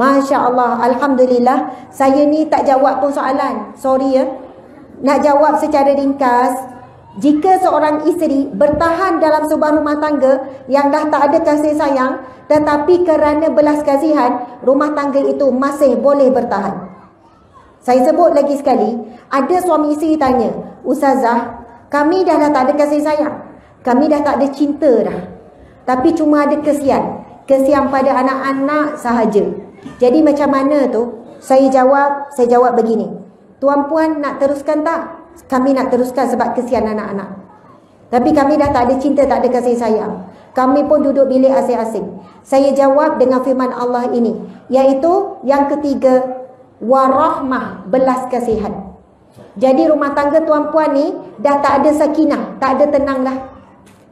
Masya Allah, Alhamdulillah. Saya ni tak jawab pun soalan. Sorry ya. Nak jawab secara ringkas. Jika seorang isteri bertahan dalam sebuah rumah tangga yang dah tak ada kasih sayang, tetapi kerana belas kasihan, rumah tangga itu masih boleh bertahan. Saya sebut lagi sekali, ada suami isteri tanya, Ustazah, kami dah tak ada kasih sayang, kami dah tak ada cinta dah, tapi cuma ada kesian pada anak-anak sahaja. Jadi macam mana tu? Saya jawab begini, tuan puan nak teruskan tak? Kami nak teruskan sebab kesian anak-anak. Tapi kami dah tak ada cinta, tak ada kasih sayang. Kami pun duduk bilik asing-asing. Saya jawab dengan firman Allah ini, iaitu yang ketiga, warahmah, belas kasihan. Jadi rumah tangga tuan-puan ni dah tak ada sakinah, tak ada tenang dah.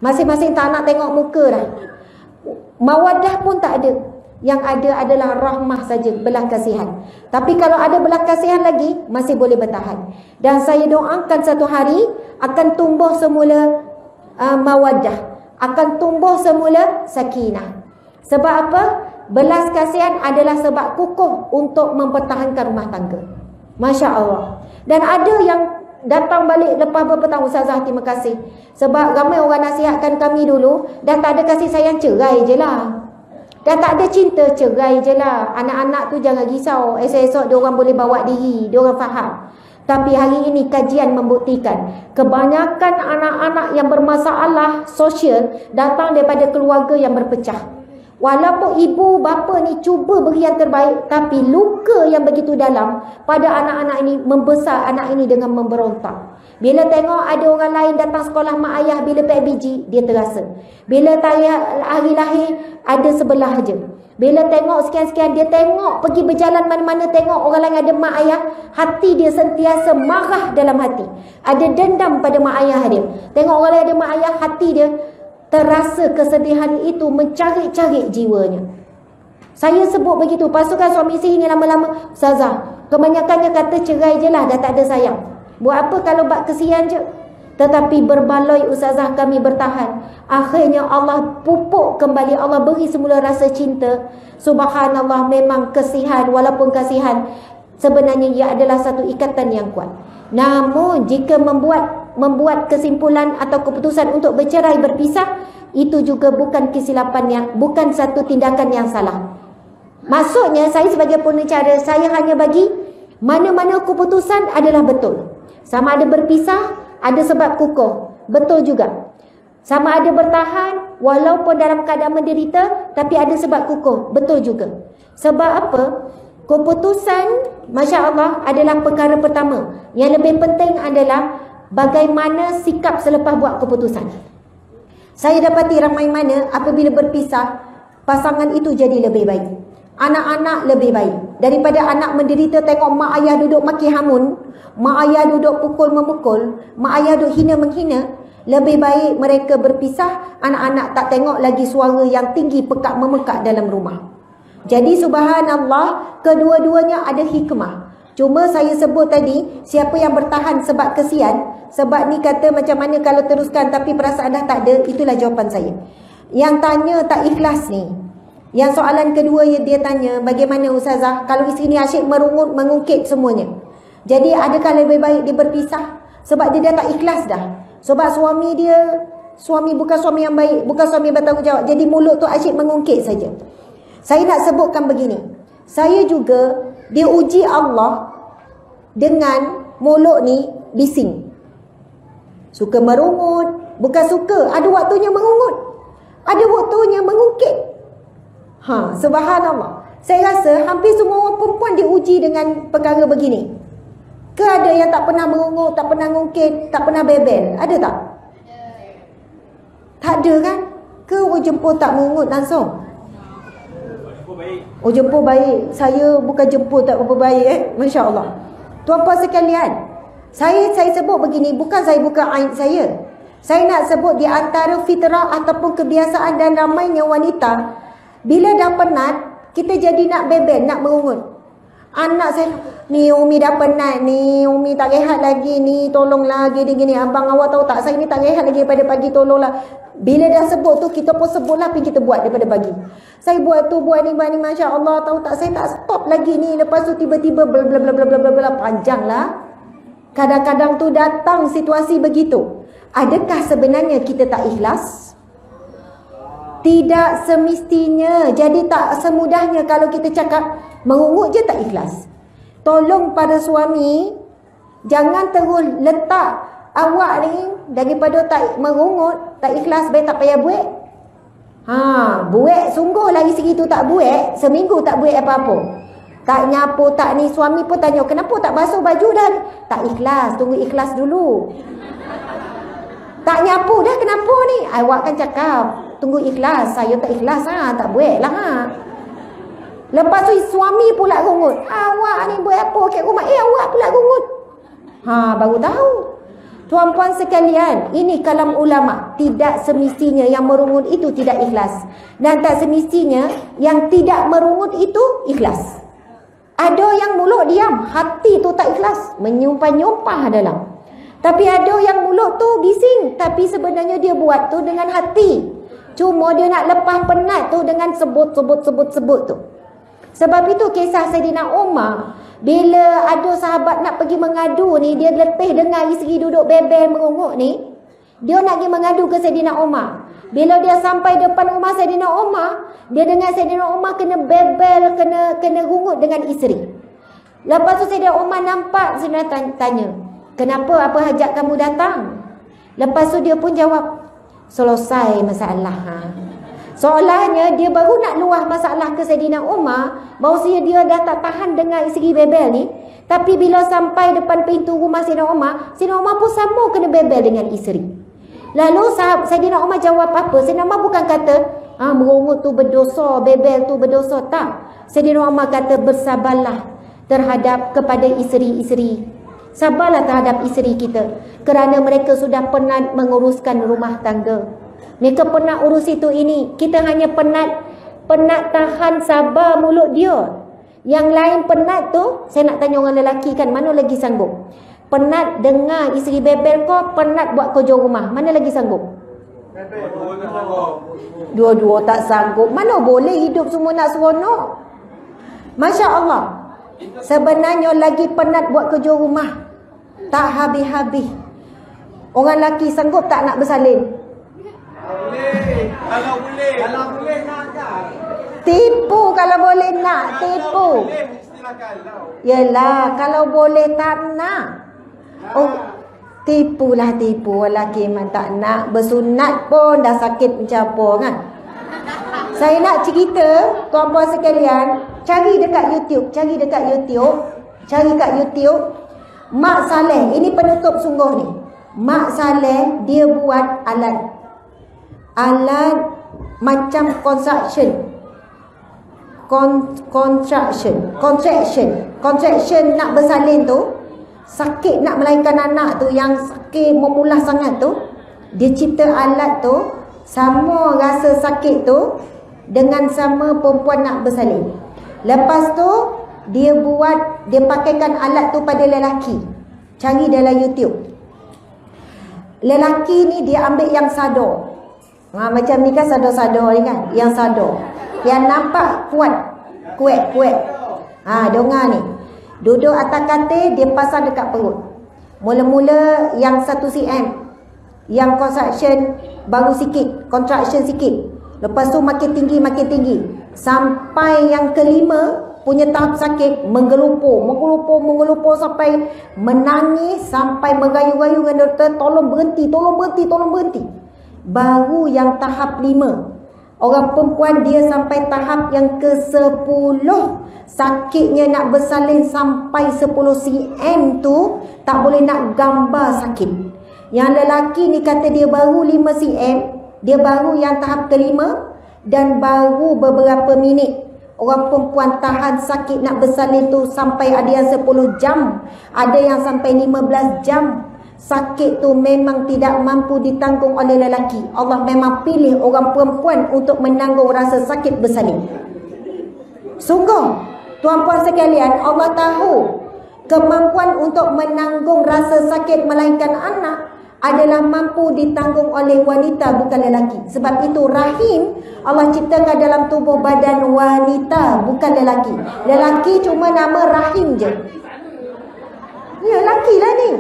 Masing-masing tak nak tengok muka dah. Mawaddah pun tak ada. Yang ada adalah rahmah saja, belas kasihan. Tapi kalau ada belas kasihan lagi, masih boleh bertahan. Dan saya doakan satu hari akan tumbuh semula mawaddah, akan tumbuh semula sakinah. Sebab apa? Belas kasihan adalah sebab kukuh untuk mempertahankan rumah tangga. Masya Allah. Dan ada yang datang balik lepas beberapa tahun, Ustazah terima kasih, sebab ramai orang nasihatkan kami dulu, dah tak ada kasih sayang, cerai je lah. Dah tak ada cinta, cerai je lah. Anak-anak tu jangan risau, esok-esok diorang boleh bawa diri, diorang faham. Tapi hari ini kajian membuktikan kebanyakan anak-anak yang bermasalah sosial datang daripada keluarga yang berpecah. Walaupun ibu bapa ni cuba beri yang terbaik, tapi luka yang begitu dalam pada anak-anak ini membesar anak ini dengan memberontak. Bila tengok ada orang lain datang sekolah mak ayah bila PBG, dia terasa. Bila hari lahir, ada sebelah je. Bila tengok sekian-sekian, dia tengok pergi berjalan mana-mana, tengok orang lain ada mak ayah, hati dia sentiasa marah dalam hati. Ada dendam pada mak ayah dia. Tengok orang lain ada mak ayah, hati dia terasa kesedihan itu mencari-cari jiwanya. Saya sebut begitu. Pasukan suami isteri ni lama-lama, Ustazah, kebanyakannya kata cerai je lah, dah tak ada sayang. Buat apa kalau bak kesian je? Tetapi berbaloi Ustazah kami bertahan. Akhirnya Allah pupuk kembali, Allah beri semula rasa cinta. Subhanallah, memang kesihan, walaupun kasihan, sebenarnya ia adalah satu ikatan yang kuat. Namun jika membuat kesimpulan atau keputusan untuk bercerai berpisah, itu juga bukan kesilapan yang, bukan satu tindakan yang salah. Maksudnya saya sebagai pengacara, saya hanya bagi mana-mana keputusan adalah betul. Sama ada berpisah, ada sebab kukuh, betul juga. Sama ada bertahan walaupun dalam keadaan menderita, tapi ada sebab kukuh, betul juga. Sebab apa? Keputusan, Masya Allah, adalah perkara pertama. Yang lebih penting adalah bagaimana sikap selepas buat keputusan. Saya dapati ramai mana apabila berpisah, pasangan itu jadi lebih baik, anak-anak lebih baik. Daripada anak menderita tengok mak ayah duduk maki hamun, mak ayah duduk pukul memukul, mak ayah duduk hina menghina. Lebih baik mereka berpisah, anak-anak tak tengok lagi suara yang tinggi pekak memekak dalam rumah. Jadi subhanallah, kedua-duanya ada hikmah. Cuma saya sebut tadi, siapa yang bertahan sebab kesian, sebab ni kata macam mana kalau teruskan tapi perasaan dah tak ada, itulah jawapan saya. Yang tanya tak ikhlas ni, yang soalan kedua dia tanya, bagaimana Ustazah kalau isteri ni asyik merungut, mengungkit semuanya. Jadi adakah lebih baik dia berpisah? Sebab dia dah tak ikhlas dah. Sebab suami dia, bukan suami yang baik, bukan suami yang bertanggungjawab. Jadi mulut tu asyik mengungkit saja. Saya nak sebutkan begini, saya juga diuji Allah dengan mulut ni bising. Suka merungut, bukan suka, ada waktunya mengungut, ada waktunya mengungkit. Subhanallah. Saya rasa hampir semua orang perempuan diuji dengan perkara begini. Ke ada yang tak pernah mengungut, tak pernah ngungkit, tak pernah bebel? Ada tak? Tak ada kan? Ke orang jemput tak mengungut langsung? Oh, jemput baik. Saya bukan jemput tak berapa baik Masya Allah. Tuan-puan sekalian, saya sebut begini, bukan saya buka aib saya. Saya nak sebut di antara fitrah ataupun kebiasaan dan ramainya wanita, bila dah penat, kita jadi nak bebel, nak mengungut. Anak saya, ni Umi dah penat ni, Umi tak rehat lagi ni, tolonglah gini-gini. Abang awak tahu tak, saya ni tak rehat lagi daripada pagi, tolonglah. Bila dah sebut tu, kita pun sebutlah apa yang kita buat daripada pagi. Saya buat tu, buat ni, Masya Allah, tahu tak, saya tak stop lagi ni. Lepas tu tiba-tiba bla bla bla bla bla bla, panjang lah. Kadang-kadang tu datang situasi begitu. Adakah sebenarnya kita tak ikhlas? Tidak semestinya. Jadi tak semudahnya kalau kita cakap mengungut je tak ikhlas. Tolong para suami, jangan terus letak awak ni daripada tak mengungut, tak ikhlas, baik tak payah buat. Buat sungguhlah isteri tu tak buat, seminggu tak buat apa-apa. Tak nyapu, tak ni, suami pun tanya, kenapa tak basuh baju dah? Tak ikhlas, tunggu ikhlas dulu. Tak nyapu dah, kenapa ni? Awak kan cakap, tunggu ikhlas, saya tak ikhlas, tak buat lah. Lepas tu suami pula rungut. Awak ni buat apa kat rumah? Awak pula rungut. Baru tahu. Tuan-puan sekalian, ini kalam ulama. Tidak semestinya yang merungut itu tidak ikhlas. Dan tak semestinya yang tidak merungut itu ikhlas. Ada yang mulut diam, hati tu tak ikhlas, menyumpah-nyumpah dalam. Tapi ada yang mulut tu bising, tapi sebenarnya dia buat tu dengan hati. Cuma dia nak lepas penat tu dengan sebut tu. Sebab itu kisah Saidina Umar, bila ada sahabat nak pergi mengadu ni, dia letih dengar isteri duduk bebel merungut ni, dia nak pergi mengadu ke Saidina Umar. Bila dia sampai depan rumah Saidina Umar, dia dengar Saidina Umar kena bebel, kena rungut dengan isteri. Lepas tu Saidina Umar nampak, Saidina tanya, kenapa, apa hajat kamu datang? Lepas tu dia pun jawab, selesai masalah. Soalnya dia baru nak luah masalah ke Saidina Umar, bahawasanya dia dah tak tahan dengan isteri bebel ni. Tapi bila sampai depan pintu rumah Saidina Umar pun sama kena bebel dengan isteri. Lalu Saidina Umar jawab apa? Saidina Umar bukan kata merungut tu berdosa, bebel tu berdosa, tak. Saidina Umar kata bersabarlah terhadap kepada isteri-isteri. Sabarlah terhadap isteri kita, kerana mereka sudah penat menguruskan rumah tangga. Mereka penat urus itu ini. Kita hanya penat tahan sabar mulut dia. Yang lain penat tu, saya nak tanya orang lelaki kan, mana lagi sanggup? Penat dengar isteri bebel kau, penat buat kerja rumah, mana lagi sanggup? Dua-dua tak sanggup. Mana boleh hidup semua nak seronok? Masya Allah. Sebenarnya lagi penat buat kerja rumah, tak habis-habis. Orang lelaki sanggup tak nak bersalin? Kalau boleh nak kan? Tipu kalau boleh nak, tipu. Yelah, kalau boleh tak nak. Tipulah tipu. Lelaki memang tak nak. Bersunat pun dah sakit macam apa kan. Saya nak cerita, tuan-puan sekalian, cari dekat YouTube. Cari kat YouTube. Mak Saleh, ini penutup sungguh ni. Mak Saleh dia buat alat macam contraction nak bersalin tu, sakit nak melahirkan anak tu, yang sakit memulas sangat tu, dia cipta alat tu, sama rasa sakit tu dengan sama perempuan nak bersalin. Lepas tu dia pakaikan alat tu pada lelaki. Cari dalam YouTube. Lelaki ni dia ambil yang sadar. Macam ni kan sadar-sadar ni kan, yang sadar, yang nampak kuat. Dengar ni, duduk atas katil, dia pasang dekat perut. Mula-mula yang 1 cm, yang contraction baru sikit, contraction sikit. Lepas tu makin tinggi, sampai yang kelima punya tahap sakit, menggelupur sampai menangis, sampai merayu-rayu dengan doktor, tolong berhenti. Baru yang tahap 5. Orang perempuan dia sampai tahap yang ke-10. Sakitnya nak bersalin sampai 10 cm tu, tak boleh nak gambar sakit. Yang lelaki ni kata dia baru 5 cm, dia baru yang tahap ke-5, dan baru beberapa minit. Orang perempuan tahan sakit nak bersalin tu sampai ada yang 10 jam, ada yang sampai 15 jam. Sakit tu memang tidak mampu ditanggung oleh lelaki. Allah memang pilih orang perempuan untuk menanggung rasa sakit bersalin. Sungguh Tuan-puan sekalian, Allah tahu kemampuan untuk menanggung rasa sakit melahirkan anak adalah mampu ditanggung oleh wanita, bukan lelaki. Sebab itu rahim Allah ciptakan dalam tubuh badan wanita, bukan lelaki. Lelaki cuma nama rahim je. Ya, lelaki lah ni.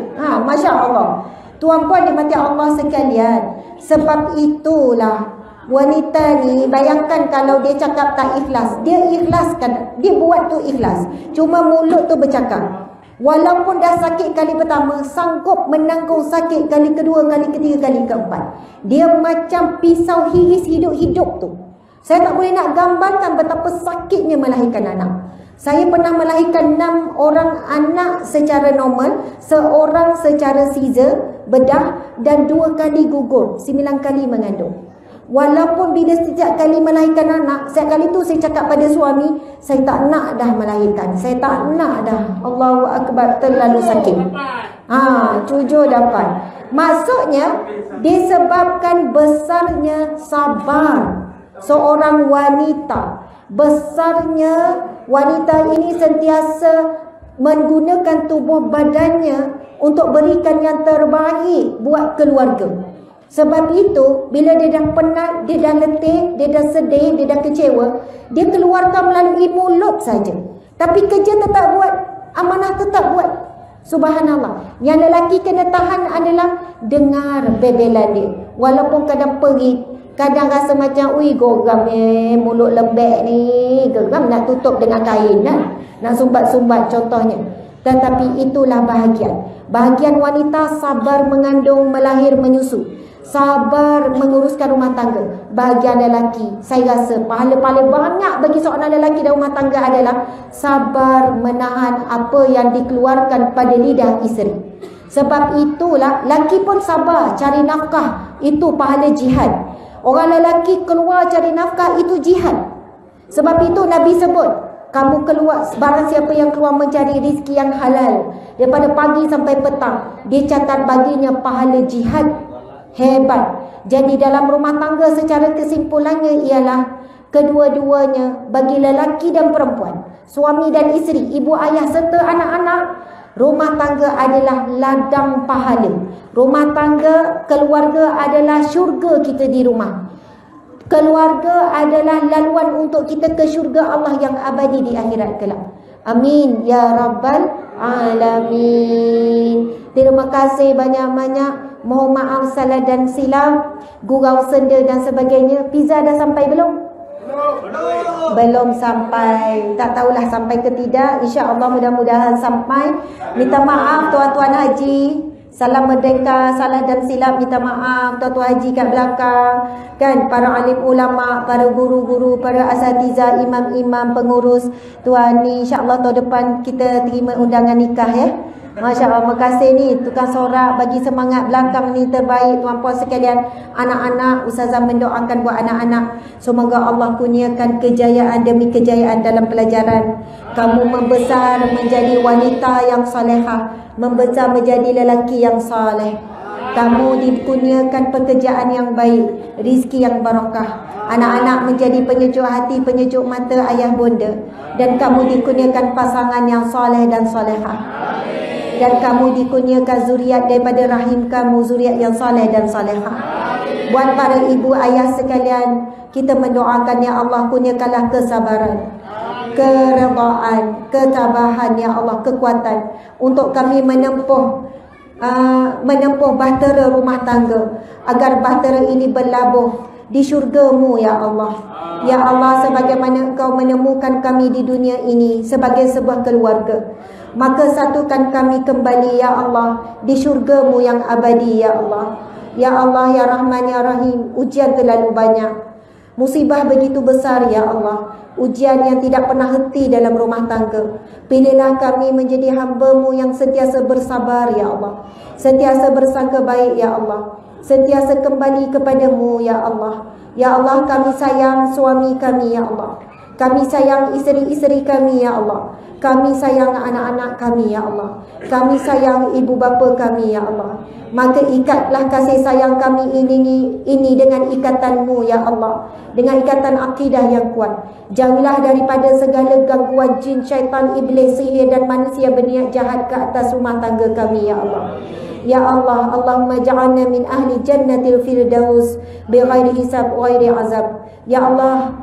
Masya Allah. Tuan-puan dimati Allah sekalian. Sebab itulah wanita ni, bayangkan kalau dia cakap tak ikhlas. Dia ikhlaskan, dia buat tu ikhlas. Cuma mulut tu bercakap. Walaupun dah sakit kali pertama, sanggup menanggung sakit kali kedua, kali ketiga, kali keempat. Dia macam pisau hiris hidup-hidup tu. Saya tak boleh nak gambarkan betapa sakitnya melahirkan anak. Saya pernah melahirkan 6 orang anak secara normal, seorang secara caesar, bedah, dan 2 kali gugur, 9 kali mengandung. Walaupun bila setiap kali melahirkan anak, setiap kali tu saya cakap pada suami, saya tak nak dah melahirkan. Saya tak nak dah. Allahu Akbar, terlalu sakit. Tujuh dapat. Maksudnya, disebabkan besarnya sabar seorang wanita. Besarnya wanita ini sentiasa menggunakan tubuh badannya untuk berikan yang terbaik buat keluarga. Sebab itu, bila dia dah penat, dia dah letih, dia dah sedih, dia dah kecewa, dia keluarkan melalui mulut saja. Tapi kerja tetap buat, amanah tetap buat. Subhanallah. Yang lelaki kena tahan adalah dengar bebelan dia. Walaupun kadang perit, kadang rasa macam, ui geram mulut lembek ni, geram nak tutup dengan kain kan? Nak sumbat-sumbat contohnya. Tetapi itulah bahagian. Bahagian wanita sabar mengandung, melahir, menyusu. Sabar menguruskan rumah tangga. Bahagian lelaki, saya rasa pahala paling banyak bagi seorang lelaki dalam rumah tangga adalah sabar menahan apa yang dikeluarkan pada lidah isteri. Sebab itulah lelaki pun sabar cari nafkah, itu pahala jihad. Orang lelaki keluar cari nafkah, itu jihad. Sebab itu Nabi sebut, kamu keluar, barang siapa yang keluar mencari rezeki yang halal daripada pagi sampai petang, dia catat baginya pahala jihad. Hebat. Jadi dalam rumah tangga secara kesimpulannya ialah kedua-duanya, bagi lelaki dan perempuan, suami dan isteri, ibu ayah serta anak-anak, rumah tangga adalah ladang pahala. Rumah tangga, keluarga adalah syurga kita di rumah. Keluarga adalah laluan untuk kita ke syurga Allah yang abadi di akhirat kelak. Amin ya rabbal alamin. Terima kasih banyak-banyak. Mohon maaf salah dan silap, gurau senda dan sebagainya. Pizza dah sampai belum? Belum sampai. Tak tahulah sampai ke tidak. InsyaAllah mudah-mudahan sampai. Minta maaf tuan-tuan haji. Salam merdeka, salah dan silap, minta maaf tuan-tuan haji kat belakang. Kan, para alim ulama, para guru-guru, para asatiza, imam-imam, pengurus. Tuan ni insyaAllah tahun depan kita terima undangan nikah ya. Masya Allah, makasih ni tukang sorak bagi semangat belakang ni terbaik. Tuan-puan sekalian, anak-anak, Ustazah mendoakan buat anak-anak, semoga Allah kurniakan kejayaan demi kejayaan dalam pelajaran. Kamu membesar menjadi wanita yang salehah, membesar menjadi lelaki yang saleh. Kamu dikurniakan pekerjaan yang baik, rizki yang barakah. Anak-anak menjadi penyejuk hati, penyejuk mata ayah bunda. Dan kamu dikurniakan pasangan yang saleh dan salehah. Dan kamu dikurniakan zuriat daripada rahim kamu, zuriat yang saleh dan salehah. Buat para ibu ayah sekalian, kita mendoakan ya Allah, kurniakanlah kesabaran, keredaan, ketabahan ya Allah, kekuatan untuk kami menempuh bahtera rumah tangga, agar bahtera ini berlabuh di syurga-Mu ya Allah. Ya Allah, sebagaimana Engkau menemukan kami di dunia ini sebagai sebuah keluarga, maka satukan kami kembali ya Allah di syurga-Mu yang abadi ya Allah. Ya Allah, ya Rahman, ya Rahim, ujian terlalu banyak, musibah begitu besar ya Allah, ujian yang tidak pernah henti dalam rumah tangga. Pilihlah kami menjadi hamba-Mu yang sentiasa bersabar ya Allah, sentiasa bersangka baik ya Allah, sentiasa kembali kepadamu ya Allah. Ya Allah, kami sayang suami kami ya Allah, kami sayang isteri-isteri kami ya Allah, kami sayang anak-anak kami ya Allah, kami sayang ibu bapa kami ya Allah. Maka ikatlah kasih sayang kami ini dengan ikatan-Mu ya Allah, dengan ikatan akidah yang kuat. Jauhilah daripada segala gangguan jin, syaitan, iblis, sihir dan manusia berniat jahat ke atas rumah tangga kami ya Allah. Ya Allah, Allahumma ja'alna min ahli jannatil firdaus bighairi hisab wa ghairi azab. Ya Allah,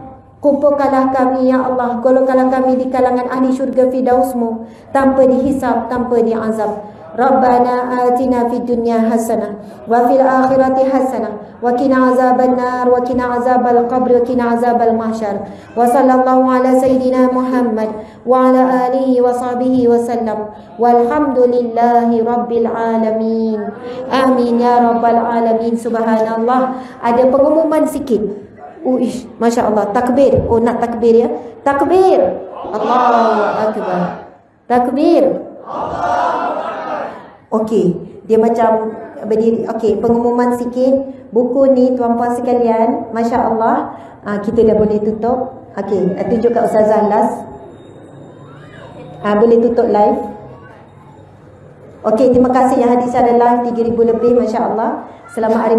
kumpulkanlah kami ya Allah, golongkanlah kami di kalangan ahli syurga firdaus-Mu tanpa dihisab, tanpa diazab. Rabbana atina fid dunya hasanah wa fil akhirati hasanah wa qina azaban nar wa qina azabal qabr wa qina azabal mahsyar. Wa sallallahu ala sayidina Muhammad wa ala alihi wa sahbihi wa sallam. Walhamdulillahi rabbil alamin. Amin ya rabbal alamin. Subhanallah. Ada pengumuman sikit. Uish, masya-Allah, takbir. Oh, nak takbir ya? Takbir. Allahu akbar. Takbir. Okey, dia macam berdiri. Okey, pengumuman sikit. Buku ni tuan-puan sekalian, masya-Allah, kita dah boleh tutup. Okey, tunjuk kat Ustazah Las. Boleh tutup live. Okey, terima kasih yang hadir secara live 3000 lebih, masya-Allah. Selamat hari